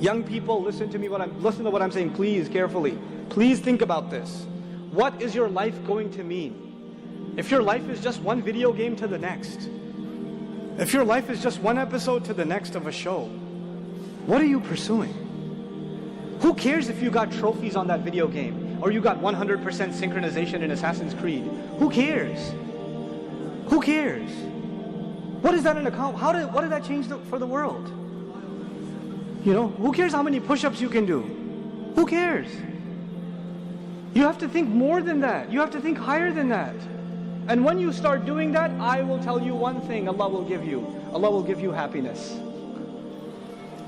Young people, listen to what I'm saying, please, carefully. Please think about this. What is your life going to mean? If your life is just one video game to the next, if your life is just one episode to the next of a show, what are you pursuing? Who cares if you got trophies on that video game, or you got 100% synchronization in Assassin's Creed? Who cares? Who cares? What is that an account? What did that change for the world? You know, who cares how many push-ups you can do? Who cares? You have to think more than that. You have to think higher than that. And when you start doing that, I will tell you one thing Allah will give you. Allah will give you happiness.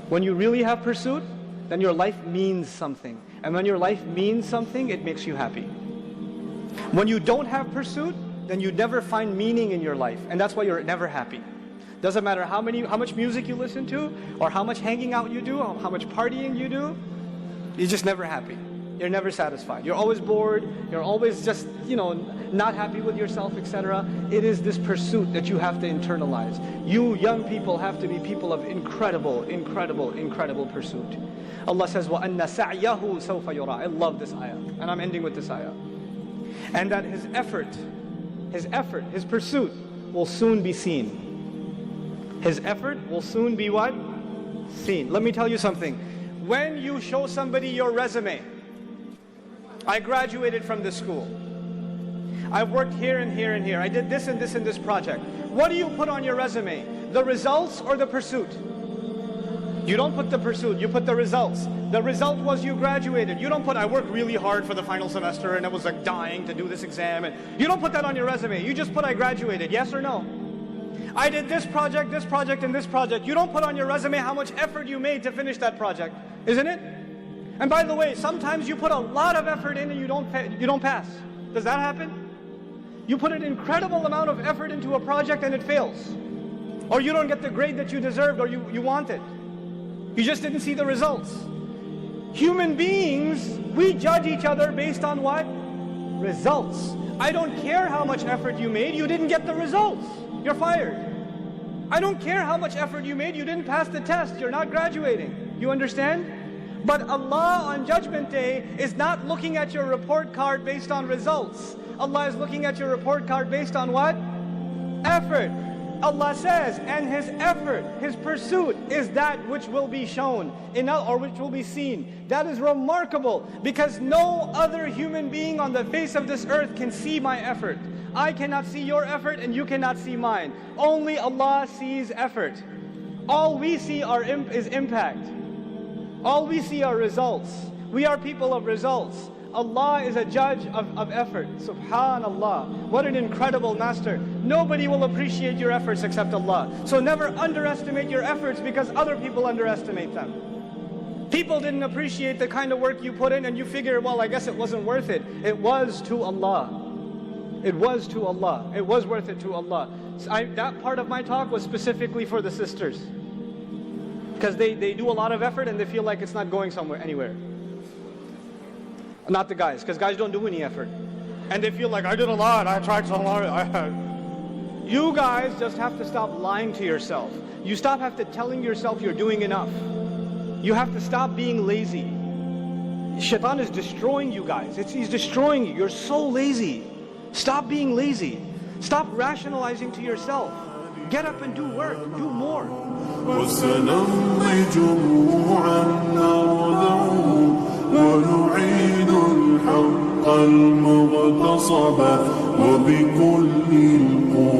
When you really have pursuit, then your life means something. And when your life means something, it makes you happy. When you don't have pursuit, then you never find meaning in your life. And that's why you're never happy. Doesn't matter how much music you listen to, or how much hanging out you do, or how much partying you do, you're just never happy. You're never satisfied. You're always bored. You're always just, not happy with yourself, etc. It is this pursuit that you have to internalize. You young people have to be people of incredible, incredible, incredible pursuit. Allah says, وَأَنَّ سَعْيَهُ سَوْفَ يُرَى. I love this ayah. And I'm ending with this ayah. And that his effort, his pursuit will soon be seen. His effort will soon be what? Seen. Let me tell you something. When you show somebody your resume, I graduated from this school. I've worked here and here and here. I did this and this and this project. What do you put on your resume? The results or the pursuit? You don't put the pursuit, you put the results. The result was you graduated. You don't put, I worked really hard for the final semester and I was like dying to do this exam. And you don't put that on your resume. You just put, I graduated. Yes or no? I did this project, and this project. You don't put on your resume how much effort you made to finish that project, isn't it? And by the way, sometimes you put a lot of effort in and you don't pass. Does that happen? You put an incredible amount of effort into a project and it fails. Or you don't get the grade that you deserved or you wanted. You just didn't see the results. Human beings, we judge each other based on what? Results. I don't care how much effort you made, you didn't get the results. You're fired. I don't care how much effort you made, you didn't pass the test, you're not graduating. You understand? But Allah on Judgment Day is not looking at your report card based on results. Allah is looking at your report card based on what? Effort. Allah says, and his effort, his pursuit is that which will be shown, or which will be seen. That is remarkable, because no other human being on the face of this earth can see my effort. I cannot see your effort and you cannot see mine. Only Allah sees effort. All we see is impact. All we see are results. We are people of results. Allah is a judge of effort. Subhanallah. What an incredible master. Nobody will appreciate your efforts except Allah. So never underestimate your efforts because other people underestimate them. People didn't appreciate the kind of work you put in and you figure, well, I guess it wasn't worth it. It was to Allah. It was to Allah. It was worth it to Allah. So that part of my talk was specifically for the sisters. Because they do a lot of effort and they feel like it's not going anywhere. Not the guys, because guys don't do any effort. And they feel like, I did a lot, I tried so hard. You guys just have to stop lying to yourself. You have to telling yourself you're doing enough. You have to stop being lazy. Shaitan is destroying you guys. He's destroying you. You're so lazy. Stop being lazy. Stop rationalizing to yourself. Get up and do work. Do more. ونعيد الحق المغتصب وبكل القرآن